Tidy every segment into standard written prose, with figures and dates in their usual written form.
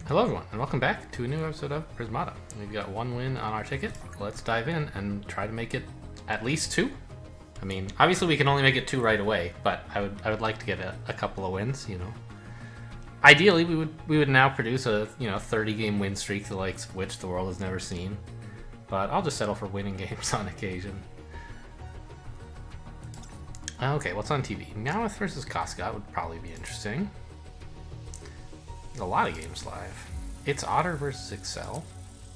Hello everyone, and welcome back to a new episode of Prismata. We've got one win on our ticket. Let's dive in and try to make it at least two. I mean, obviously we can only make it two right away, but I would like to get a couple of wins, you know. Ideally, we would now produce a 30-game win streak, the likes of which the world has never seen. But I'll just settle for winning games on occasion. Okay, what's on TV? Meowth versus Cascot would probably be interesting. A lot of games live. It's Otter versus Excel.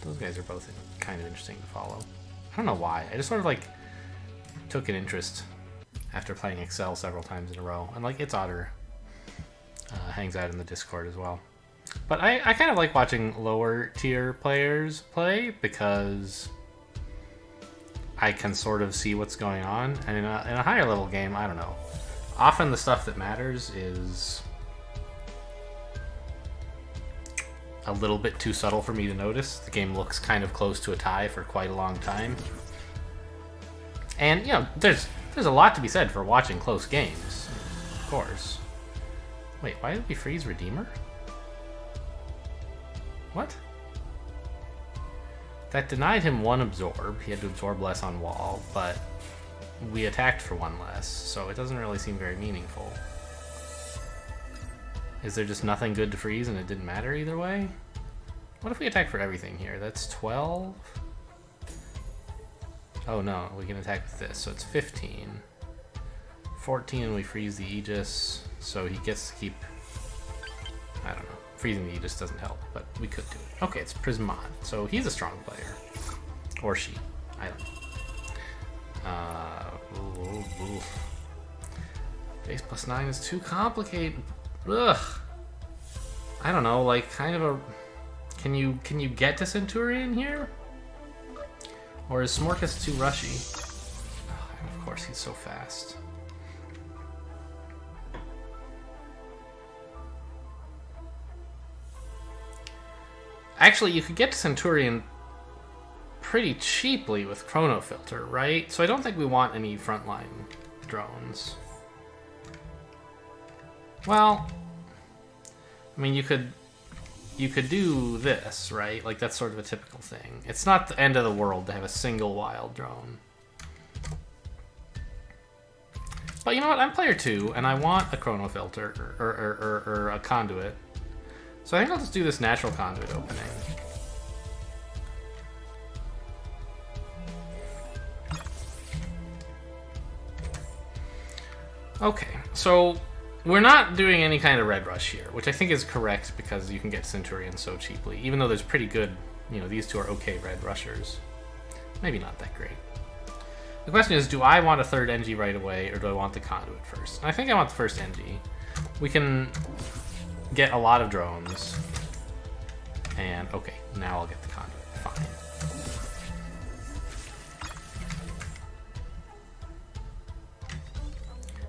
Those guys are both kind of interesting to follow. I don't know why. I just sort of like took an interest after playing Excel several times in a row. And like It's Otter hangs out in the Discord as well. But I kind of like watching lower tier players play because I can sort of see what's going on. And in a higher level game, I don't know. Often the stuff that matters is a little bit too subtle for me to notice. The game looks kind of close to a tie for quite a long time. And, you know, there's a lot to be said for watching close games, of course. Wait, why did we freeze Redeemer? What? That denied him one absorb. He had to absorb less on wall, but we attacked for one less, so it doesn't really seem very meaningful. Is there just nothing good to freeze and it didn't matter either way? What if we attack for everything here? That's 12? Oh no, we can attack with this, so it's 15. 14 and we freeze the Aegis, so he gets to keep... I don't know. Freezing the Aegis doesn't help, but we could do it. Okay, it's Prismata, so he's a strong player. Or she. I don't know. Base plus 9 is too complicated. Ugh. I don't know, like kind of a... Can you get to Centurion here? Or is Smorkus too rushy? Oh, and of course he's so fast. Actually, you could get to Centurion pretty cheaply with Chrono Filter, right? So I don't think we want any frontline drones. Well, I mean, you could do this, right? Like, that's sort of a typical thing. It's not the end of the world to have a single wild drone. But you know what? I'm player 2, and I want a Chrono Filter, or a Conduit. So I think I'll just do this natural Conduit opening. Okay, so... We're not doing any kind of red rush here, which I think is correct because you can get Centurion so cheaply, even though there's pretty good, you know, these two are okay red rushers. Maybe not that great. The question is, do I want a third NG right away, or do I want the Conduit first? And I think I want the first NG. We can get a lot of drones, and okay, now I'll get the Conduit. Fine.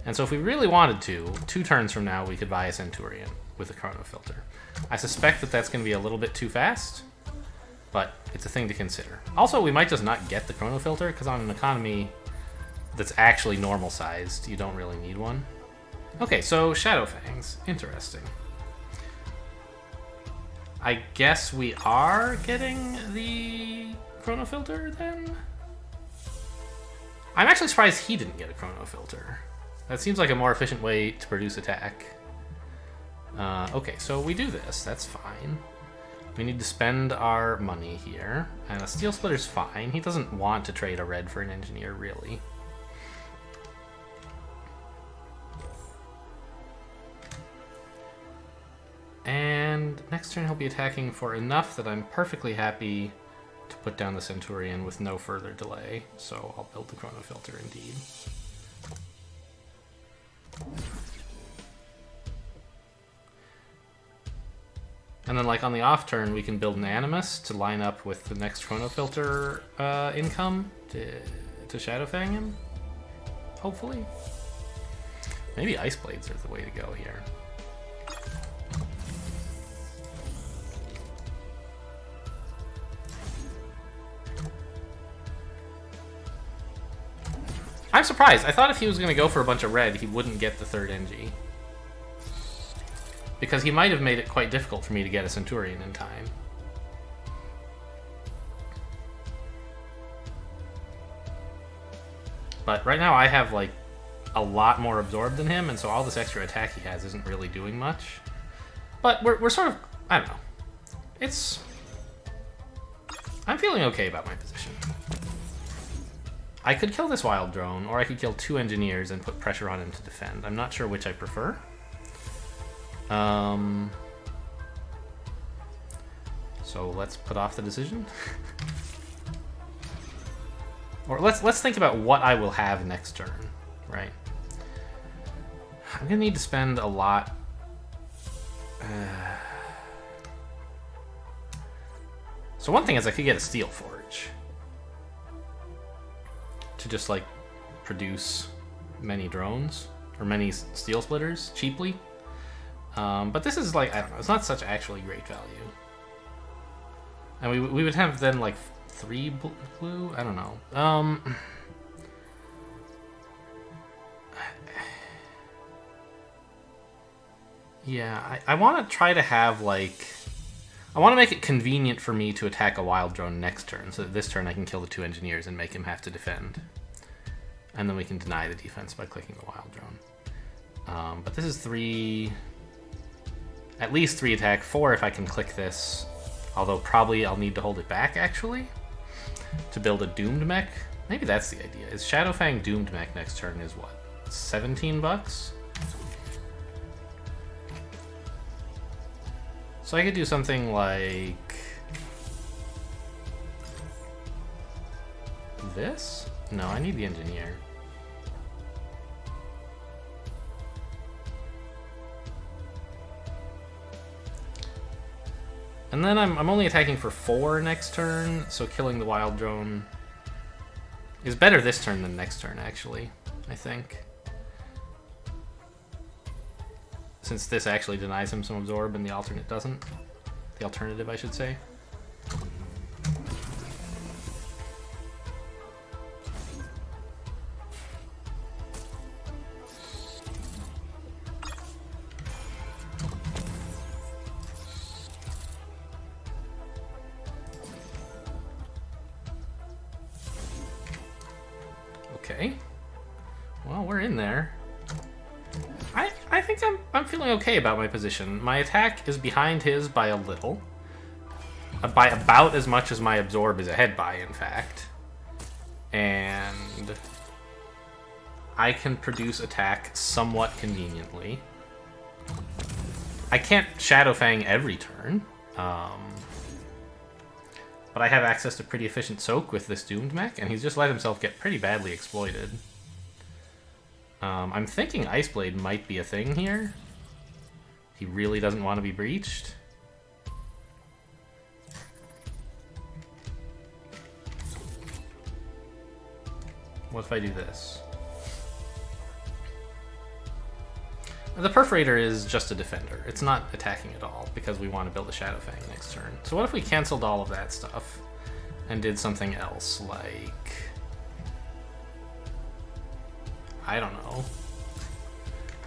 And so if we really wanted to, 2 turns from now, we could buy a Centurion with a Chrono Filter. I suspect that that's going to be a little bit too fast, but it's a thing to consider. Also, we might just not get the Chrono Filter, because on an economy that's actually normal-sized, you don't really need one. Okay, so Shadow Fangs. Interesting. I guess we are getting the Chrono Filter, then? I'm actually surprised he didn't get a Chrono Filter. That seems like a more efficient way to produce attack. Okay, so we do this. That's fine. We need to spend our money here. And a Steel Splitter's fine. He doesn't want to trade a red for an Engineer, really. And next turn he'll be attacking for enough that I'm perfectly happy to put down the Centurion with no further delay. So I'll build the Chrono Filter indeed. And then, like, on the off turn, we can build an Animus to line up with the next Chrono Filter income to Shadow Fang him. Hopefully. Maybe Ice Blades are the way to go here. I'm surprised. I thought if he was going to go for a bunch of red, he wouldn't get the third NG. because he might have made it quite difficult for me to get a Centurion in time. But right now I have, like, a lot more absorb than him, and so all this extra attack he has isn't really doing much. But we're sort of, I don't know. I'm feeling okay about my position. I could kill this Wild Drone, or I could kill 2 Engineers and put pressure on him to defend. I'm not sure which I prefer. So let's put off the decision. Or let's think about what I will have next turn, right? I'm gonna need to spend a lot. So one thing is I could get a Steel Forge to just like produce many drones or many Steel Splitters cheaply. But this is like, I don't know, it's not such actually great value. And we would have then like 3 blue? I don't know. Yeah, I want to try to have like... I want to make it convenient for me to attack a Wild Drone next turn, so that this turn I can kill the 2 Engineers and make him have to defend. And then we can deny the defense by clicking the Wild Drone. But this is 3... At least 3 attack, 4 if I can click this. Although probably I'll need to hold it back, actually, to build a Doomed Mech. Maybe that's the idea. Is Shadowfang Doomed Mech next turn is what? 17 bucks? So I could do something like... this? No, I need the Engineer. And then I'm only attacking for 4 next turn, so killing the Wild Drone is better this turn than next turn, actually, I think. Since this actually denies him some absorb and the alternate doesn't. The alternative, I should say. Okay. Well, we're in there. I think I'm feeling okay about my position. My attack is behind his by a little. By about as much as my absorb is ahead by, in fact. And I can produce attack somewhat conveniently. I can't Shadowfang every turn. But I have access to pretty efficient soak with this Doomed Mech, and he's just let himself get pretty badly exploited. I'm thinking Iceblade might be a thing here. He really doesn't want to be breached. What if I do this? The Perforator is just a defender. It's not attacking at all, because we want to build a Shadowfang next turn. So what if we canceled all of that stuff and did something else, like... I don't know.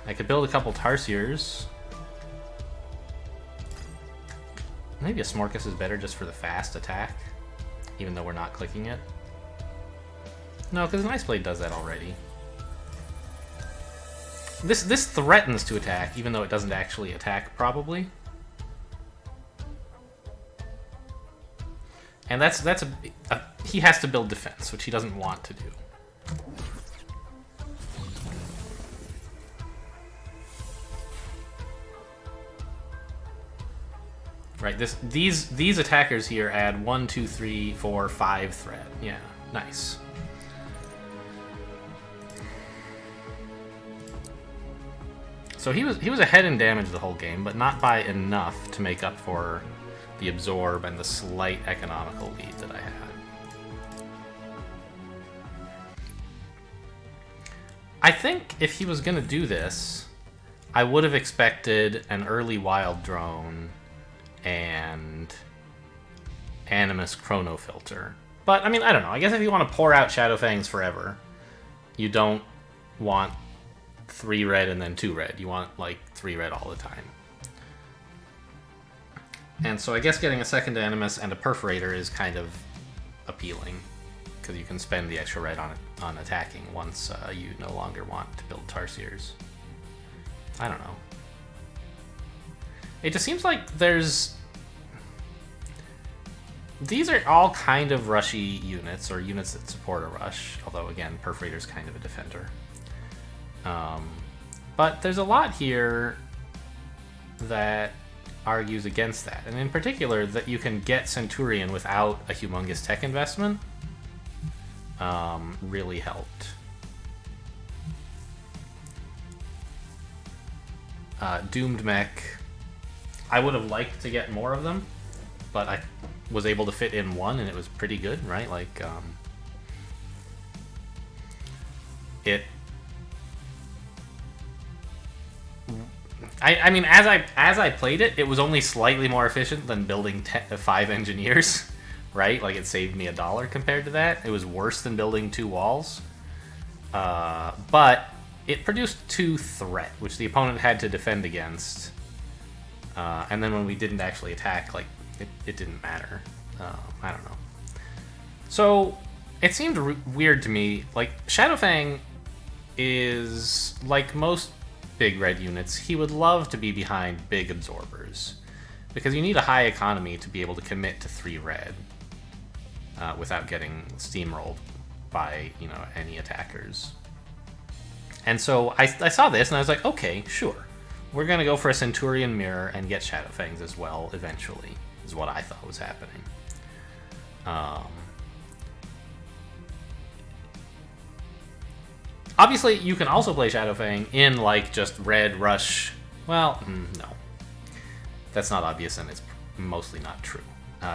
I could build a couple Tarsiers. Maybe a Smorkus is better just for the fast attack, even though we're not clicking it. No, because an Iceblade does that already. This threatens to attack, even though it doesn't actually attack, probably. And he has to build defense, which he doesn't want to do. Right, these attackers here add 1, 2, 3, 4, 5 threat. Yeah, nice. So he was ahead in damage the whole game, but not by enough to make up for the absorb and the slight economical lead that I had. I think if he was gonna do this, I would have expected an early Wild Drone and Animus Chrono Filter. But, I mean, I don't know. I guess if you want to pour out Shadowfangs forever, you don't want 3 red and then 2 red. You want, like, 3 red all the time. And so I guess getting a second Animus and a Perforator is kind of appealing, because you can spend the extra red on attacking once you no longer want to build Tarsiers. I don't know. It just seems like these are all kind of rushy units, or units that support a rush, although again, Perforator's kind of a defender. But there's a lot here that argues against that, and in particular that you can get Centurion without a humongous tech investment really helped. Doomed Mech, I would have liked to get more of them, but I was able to fit in one and it was pretty good, right? Like, I mean, as I played it, it was only slightly more efficient than building 5 engineers, right? Like, it saved me $1 compared to that. It was worse than building 2 walls, but it produced 2 threat, which the opponent had to defend against. And then when we didn't actually attack, like, it didn't matter. I don't know. So it seemed weird to me. Like, Shadowfang is like most big red units. He would love to be behind big absorbers, because you need a high economy to be able to commit to 3 red without getting steamrolled by, you know, any attackers. And so I saw this and I was like, okay, sure. We're going to go for a Centurion Mirror and get Shadowfangs as well eventually, is what I thought was happening. Obviously, you can also play Shadowfang in, like, just red rush. Well, no. That's not obvious, and it's mostly not true.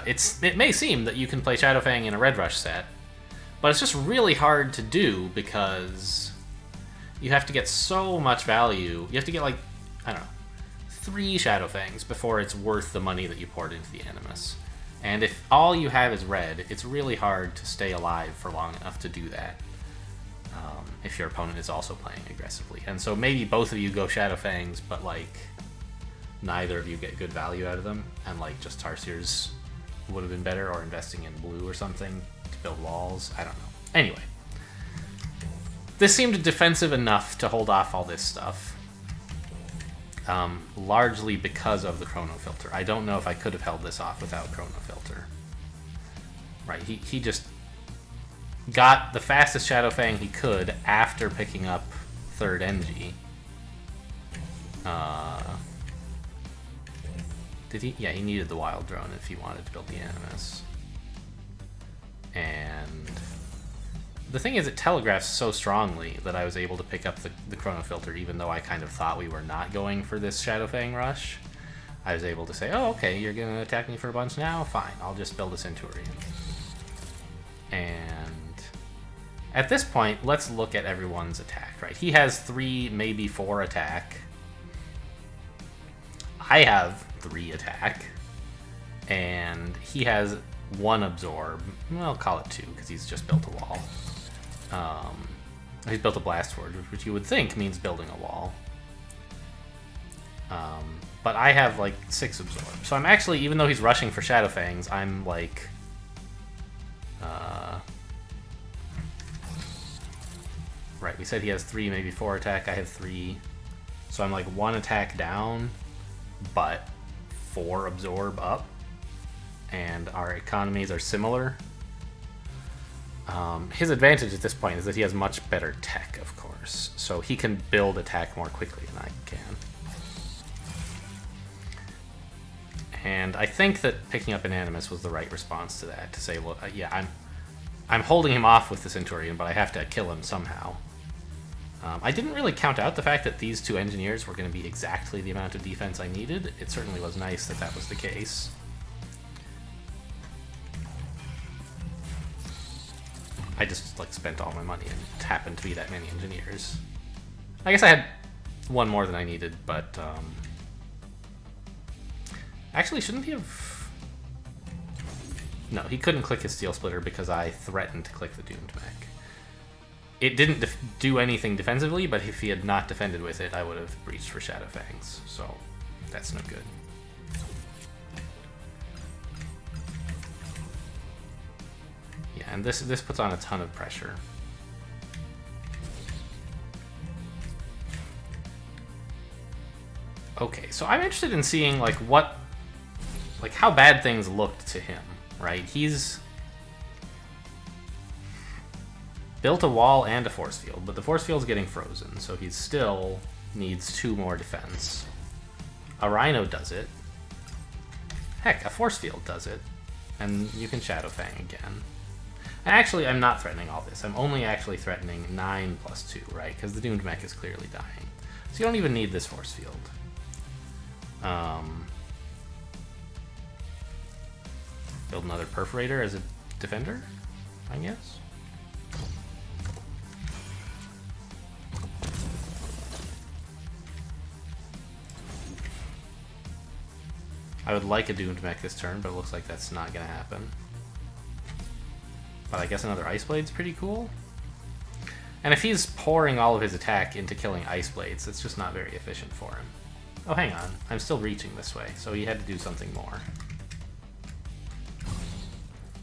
It may seem that you can play Shadowfang in a red rush set, but it's just really hard to do because you have to get so much value. You have to get, like, I don't know, 3 Shadowfangs before it's worth the money that you poured into the Animus. And if all you have is red, it's really hard to stay alive for long enough to do that, if your opponent is also playing aggressively. And so maybe both of you go Shadowfangs, but, like, neither of you get good value out of them, and, like, just Tarsiers would have been better, or investing in blue or something to build walls. I don't know. Anyway, this seemed defensive enough to hold off all this stuff. Largely because of the Chrono Filter. I don't know if I could have held this off without Chrono Filter. Right, he just got the fastest Shadowfang he could after picking up 3rd NG. Did he? Yeah, he needed the Wild Drone if he wanted to build the Animus. And the thing is, it telegraphs so strongly that I was able to pick up the Chrono Filter, even though I kind of thought we were not going for this Shadowfang rush. I was able to say, oh, okay, you're going to attack me for a bunch now? Fine, I'll just build a Centurion. And at this point, let's look at everyone's attack, right? He has 3, maybe 4 attack. I have 3 attack. And he has 1 absorb. Well, call it 2, because he's just built a wall. He's built a Blast Forge, which you would think means building a wall. But I have, like, 6 absorb. So I'm actually, even though he's rushing for Shadowfangs, I'm, like... right, we said he has 3, maybe 4 attack. I have 3. So I'm, like, 1 attack down, but 4 absorb up. And our economies are similar. His advantage at this point is that he has much better tech, of course. So he can build attack more quickly than I can. And I think that picking up an Animus was the right response to that. To say, look, yeah, I'm holding him off with the Centurion, but I have to kill him somehow. I didn't really count out the fact that these 2 engineers were going to be exactly the amount of defense I needed. It certainly was nice that that was the case. I just, like, spent all my money and it happened to be that many engineers. I guess I had 1 more than I needed, but actually, shouldn't he have... No, he couldn't click his Steel Splitter because I threatened to click the Doomed Mech. It didn't do anything defensively, but if he had not defended with it, I would have breached for Shadowfangs, so that's no good. And this puts on a ton of pressure. Okay, so I'm interested in seeing like how bad things looked to him, right? He's built a wall and a force field, but the force field's getting frozen, so he still needs 2 more defense. A Rhino does it. Heck, a force field does it. And you can Shadow Fang again. And actually, I'm not threatening all this. I'm only actually threatening 9 plus 2, right? Because the Doomed Mech is clearly dying. So you don't even need this force field. Build another Perforator as a defender, I guess. I would like a Doomed Mech this turn, but it looks like that's not going to happen. But I guess another Ice Blade's pretty cool. And if he's pouring all of his attack into killing Ice Blades, it's just not very efficient for him. Oh, hang on. I'm still reaching this way, so he had to do something more.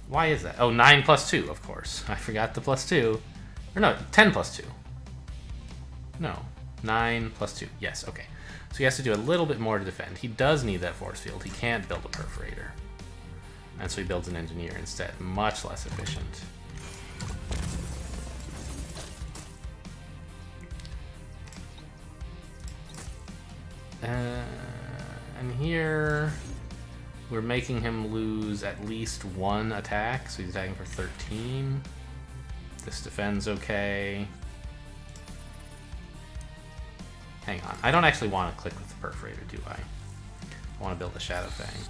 Why is that? Oh, 9 plus 2, of course. I forgot the plus 2. Or no, 10 plus 2. No, 9 plus 2. Yes, okay. So he has to do a little bit more to defend. He does need that force field. He can't build a Perforator. And so he builds an Engineer instead. Much less efficient. And here we're making him lose at least 1 attack, so he's attacking for 13. This defends okay. Hang on, I don't actually want to click with the Perforator, do I? I want to build a Shadow Fang.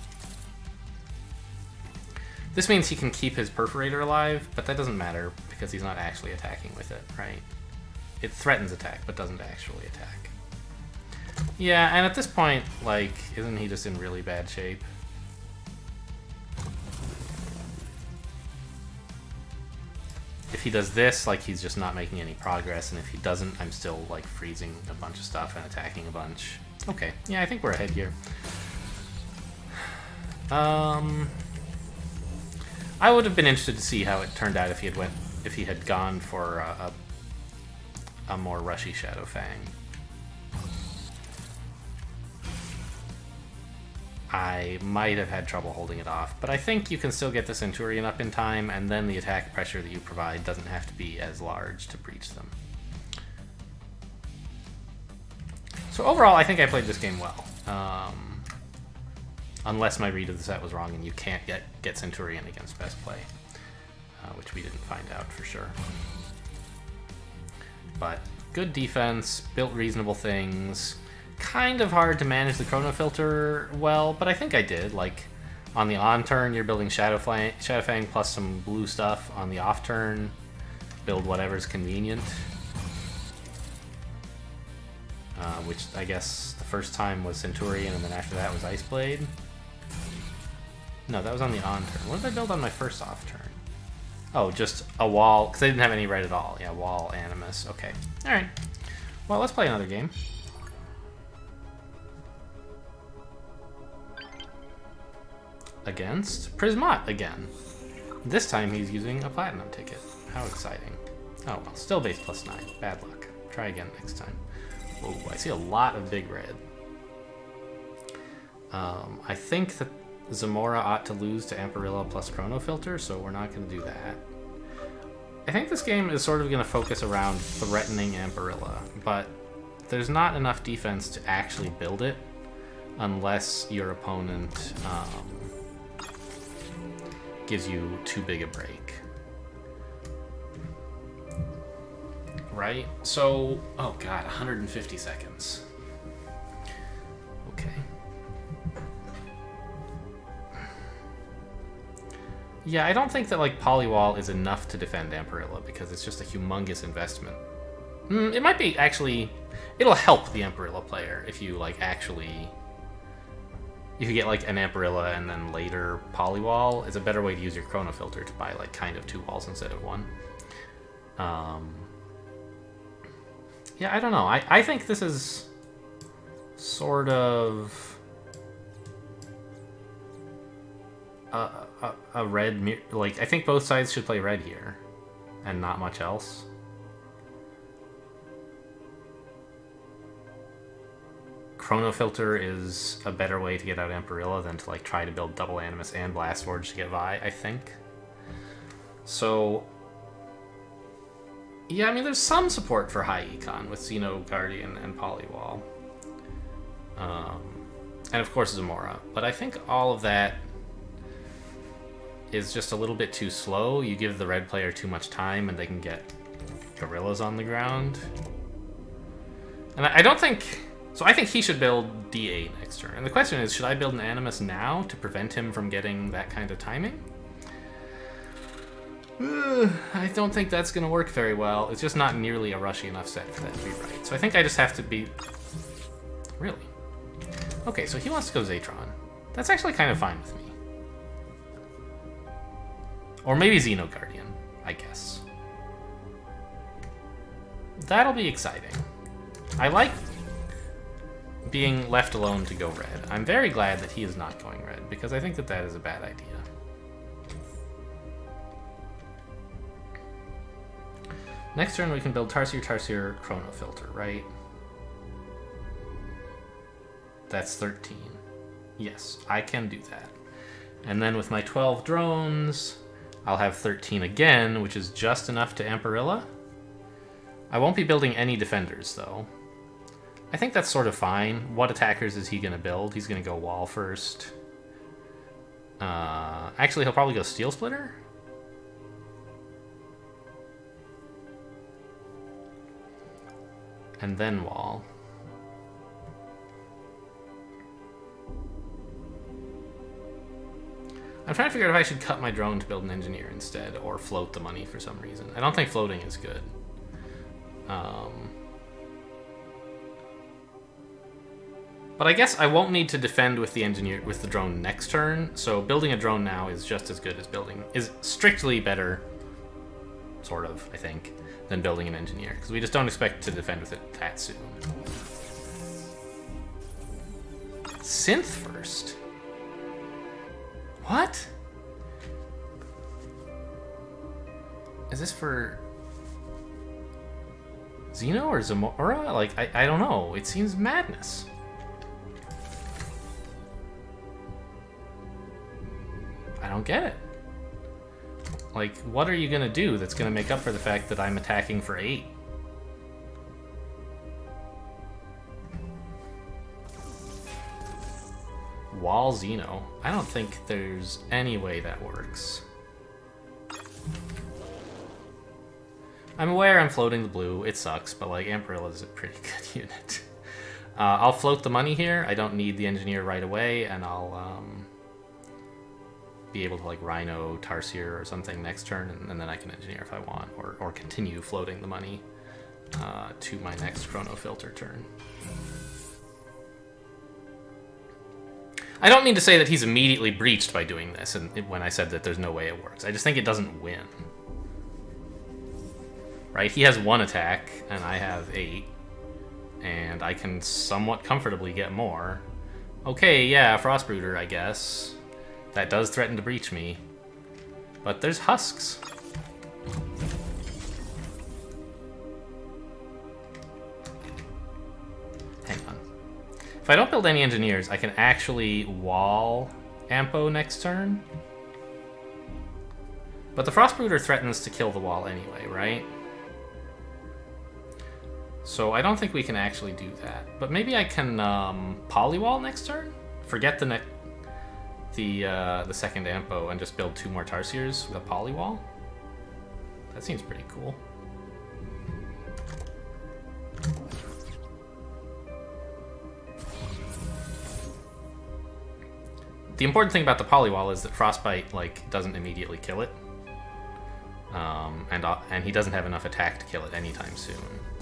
This means he can keep his Perforator alive, but that doesn't matter because he's not actually attacking with it, right? It threatens attack, but doesn't actually attack. Yeah, and at this point, like, isn't he just in really bad shape? If he does this, like, he's just not making any progress, and if he doesn't, I'm still, like, freezing a bunch of stuff and attacking a bunch. Okay, yeah, I think we're ahead here. I would have been interested to see how it turned out if he had gone for a more rushy Shadow Fang. I might have had trouble holding it off, but I think you can still get the Centurion up in time, and then the attack pressure that you provide doesn't have to be as large to breach them. So overall, I think I played this game well. Unless my read of the set was wrong and you can't get Centurion against best play, which we didn't find out for sure. But good defense, built reasonable things. Kind of hard to manage the Chrono Filter well, but I think I did. Like, on the on turn, you're building Shadow Fang plus some blue stuff. On the off turn, build whatever's convenient. Which I guess the first time was Centurion, and then after that was Ice Blade. No, that was on the on turn. What did I build on my first off turn? Oh, just a wall, because they didn't have any red at all. Yeah, wall, Animus. Okay. Alright. Well, let's play another game. Against Prismata again. This time he's using a platinum ticket. How exciting. Oh well, still base plus 9. Bad luck. Try again next time. Oh, I see a lot of big red. I think that Zamora ought to lose to Amparilla plus Chrono Filter, so we're not going to do that. I think this game is sort of going to focus around threatening Amparilla, but there's not enough defense to actually build it unless your opponent gives you too big a break. Right? So, oh god, 150 seconds. Okay. Yeah, I don't think that, like, Polywall is enough to defend Amparilla, because it's just a humongous investment. It might be, actually, it'll help the Amparilla player if you, like, actually... If you get, like, an Amparilla and then later Polywall, it's a better way to use your Chrono Filter to buy, like, kind of 2 walls instead of 1. Yeah, I don't know. I think this is sort of... a red like I think both sides should play red here, and not much else. Chrono Filter is a better way to get out Amperilla than to like try to build double Animus and Blast Forge to get Vi, I think. So yeah, I mean there's some support for high econ with Xeno Guardian and Polywall. And of course Zamora. But I think all of that is just a little bit too slow. You give the red player too much time and they can get gorillas on the ground. And I don't think... So I think he should build D8 next turn. And the question is, should I build an Animus now to prevent him from getting that kind of timing? I don't think that's going to work very well. It's just not nearly a rushy enough set for that to be right. So I think I just have to be... Really? Okay, so he wants to go Zatron. That's actually kind of fine with me. Or maybe Xeno Guardian, I guess. That'll be exciting. I like being left alone to go red. I'm very glad that he is not going red, because I think that that is a bad idea. Next turn we can build Tarsier, Chrono Filter, right? That's 13. Yes, I can do that. And then with my 12 drones, I'll have 13 again, which is just enough to Amperilla. I won't be building any defenders, though. I think that's sort of fine. What attackers is he going to build? He's going to go Wall first. Actually, he'll probably go Steel Splitter. And then Wall. I'm trying to figure out if I should cut my drone to build an engineer instead, or float the money for some reason. I don't think floating is good. But I guess I won't need to defend with the engineer with the drone next turn, so building a drone now is just as good as is strictly better, sort of, I think, than building an engineer, because we just don't expect to defend with it that soon. Synth first? What? Is this for Xeno or Zamora? Like, I don't know. It seems madness. I don't get it. Like, what are you gonna do that's gonna make up for the fact that I'm attacking for 8? Wall Xeno. I don't think there's any way that works. I'm aware I'm floating the blue. It sucks, but like Amperilla is a pretty good unit. I'll float the money here. I don't need the engineer right away, and I'll be able to like Rhino Tarsier or something next turn, and then I can engineer if I want, or continue floating the money to my next Chrono Filter turn. I don't mean to say that he's immediately breached by doing this, and when I said that there's no way it works. I just think it doesn't win. Right? He has 1 attack, and I have 8. And I can somewhat comfortably get more. Okay, yeah, Frostbrooder, I guess. That does threaten to breach me. But there's Husks. Hang on. If I don't build any engineers, I can actually wall Ampo next turn. But the Frostbrooder threatens to kill the wall anyway, right? So I don't think we can actually do that. But maybe I can Polywall next turn? Forget the second Ampo and just build 2 more Tarsiers with a Polywall? That seems pretty cool. The important thing about the Polywall is that Frostbite like doesn't immediately kill it, and he doesn't have enough attack to kill it anytime soon.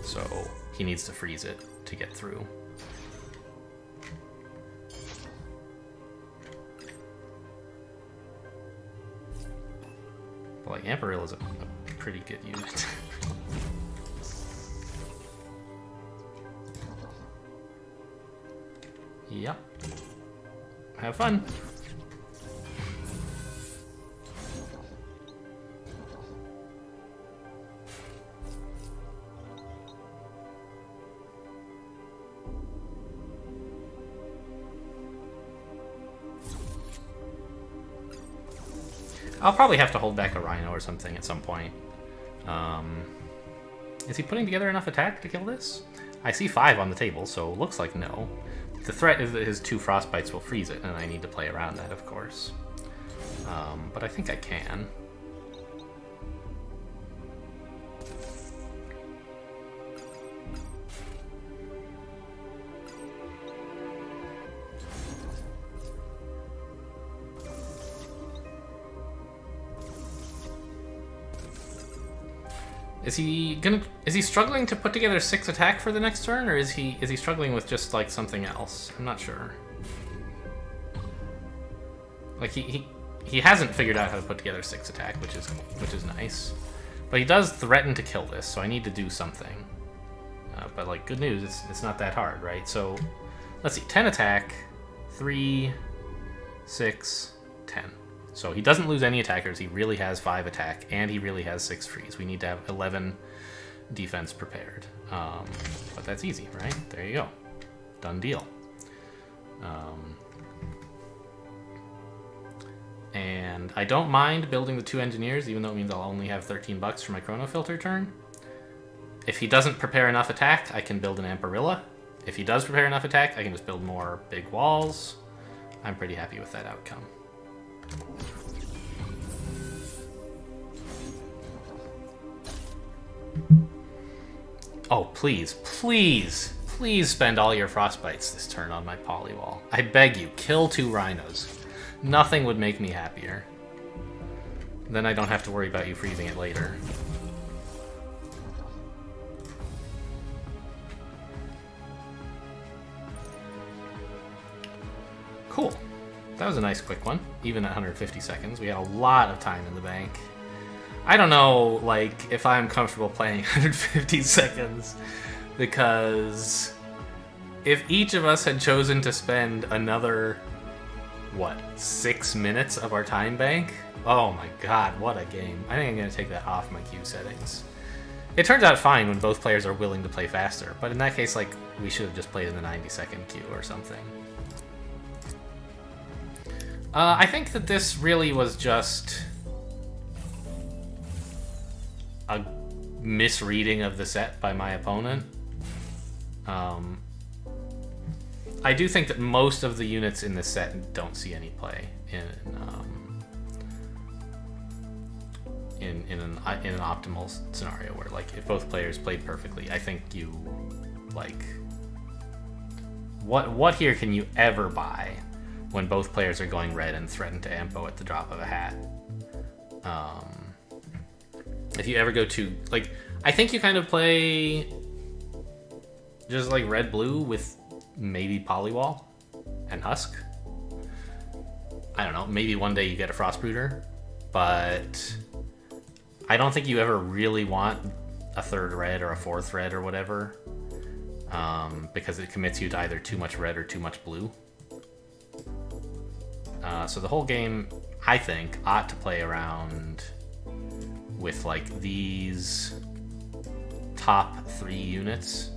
So he needs to freeze it to get through. But like Amperilla is a pretty good unit. Yep. Have fun. I'll probably have to hold back a Rhino or something at some point. Is he putting together enough attack to kill this? I see 5 on the table, so it looks like no. The threat is that his 2 Frostbites will freeze it, and I need to play around that, of course. But I think I can. Is he struggling to put together 6 attack for the next turn, or is he struggling with just like something else? I'm not sure. Like he hasn't figured out how to put together 6 attack, which is nice. But he does threaten to kill this, so I need to do something. But like, good news, it's not that hard, right? So let's see, 10 attack, 3, 6, 10. So he doesn't lose any attackers, he really has 5 attack, and he really has 6 freeze. We need to have 11 defense prepared. But that's easy, right? There you go. Done deal. And I don't mind building the 2 engineers, even though it means I'll only have 13 bucks for my chrono filter turn. If he doesn't prepare enough attack, I can build an Amparilla. If he does prepare enough attack, I can just build more big walls. I'm pretty happy with that outcome. Oh, please, please, please spend all your Frostbites this turn on my Polywall. I beg you, kill 2 Rhinos. Nothing would make me happier. Then I don't have to worry about you freezing it later. Cool. That was a nice quick one, even at 150 seconds. We had a lot of time in the bank. I don't know, like, if I'm comfortable playing 150 seconds, because if each of us had chosen to spend another, what, 6 minutes of our time bank? Oh my god, what a game. I think I'm going to take that off my queue settings. It turns out fine when both players are willing to play faster, but in that case, like, we should have just played in the 90-second queue or something. I think that this really was just a misreading of the set by my opponent. I do think that most of the units in this set don't see any play in an optimal scenario where, like, if both players played perfectly, I think you, like, what here can you ever buy when both players are going red and threaten to ampo at the drop of a hat? If you ever go to, like, I think you kind of play just like red-blue with maybe Polywall and Husk. I don't know, maybe one day you get a Frostbrooder, but I don't think you ever really want a 3rd red or a 4th red or whatever, because it commits you to either too much red or too much blue. So the whole game, I think, ought to play around with, like, these top 3 units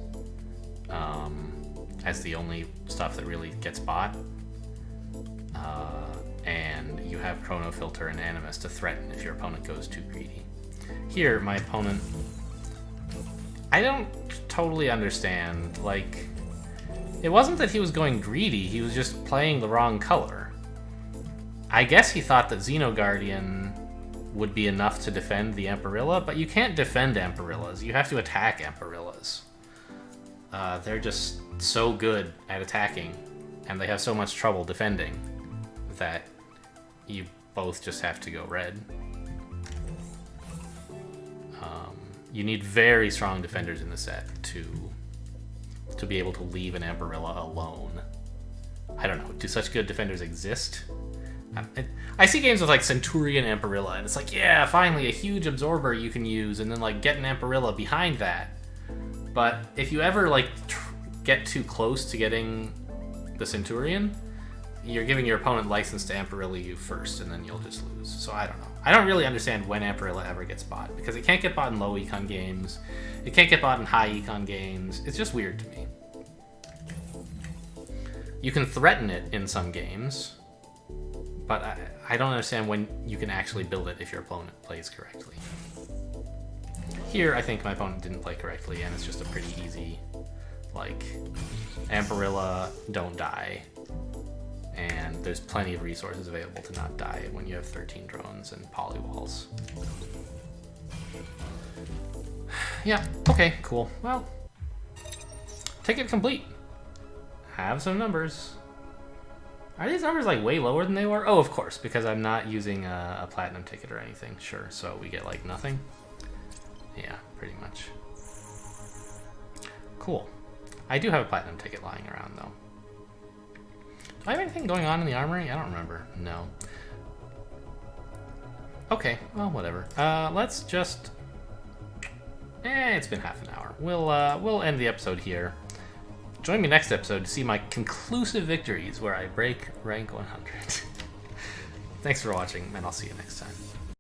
as the only stuff that really gets bought. And you have Chrono Filter and Animus to threaten if your opponent goes too greedy. Here, my opponent, I don't totally understand. Like, it wasn't that he was going greedy, he was just playing the wrong color. I guess he thought that Xenoguardian would be enough to defend the Amparilla, but you can't defend Amparillas. You have to attack Amparillas. They're just so good at attacking, and they have so much trouble defending, that you both just have to go red. You need very strong defenders in the set to be able to leave an Amparilla alone. I don't know, do such good defenders exist? I see games with, like, Centurion Amparilla, and it's like, yeah, finally a huge absorber you can use, and then, like, get an Amparilla behind that. But if you ever, like, get too close to getting the Centurion, you're giving your opponent license to Amparilla you first, and then you'll just lose. So I don't know. I don't really understand when Amparilla ever gets bought, because it can't get bought in low econ games, it can't get bought in high econ games. It's just weird to me. You can threaten it in some games, But I don't understand when you can actually build it if your opponent plays correctly. Here, I think my opponent didn't play correctly, and it's just a pretty easy, like, Amparilla, don't die. And there's plenty of resources available to not die when you have 13 drones and polywalls. Yeah, okay, cool. Well, ticket complete. Have some numbers. Are these numbers like way lower than they were? Oh, of course, because I'm not using a platinum ticket or anything. Sure, so we get like nothing. Yeah, pretty much. Cool. I do have a platinum ticket lying around though. Do I have anything going on in the armory? I don't remember. No. Okay, well, whatever. Let's just... it's been half an hour. We'll end the episode here. Join me next episode to see my conclusive victories where I break rank 100. Thanks for watching, and I'll see you next time.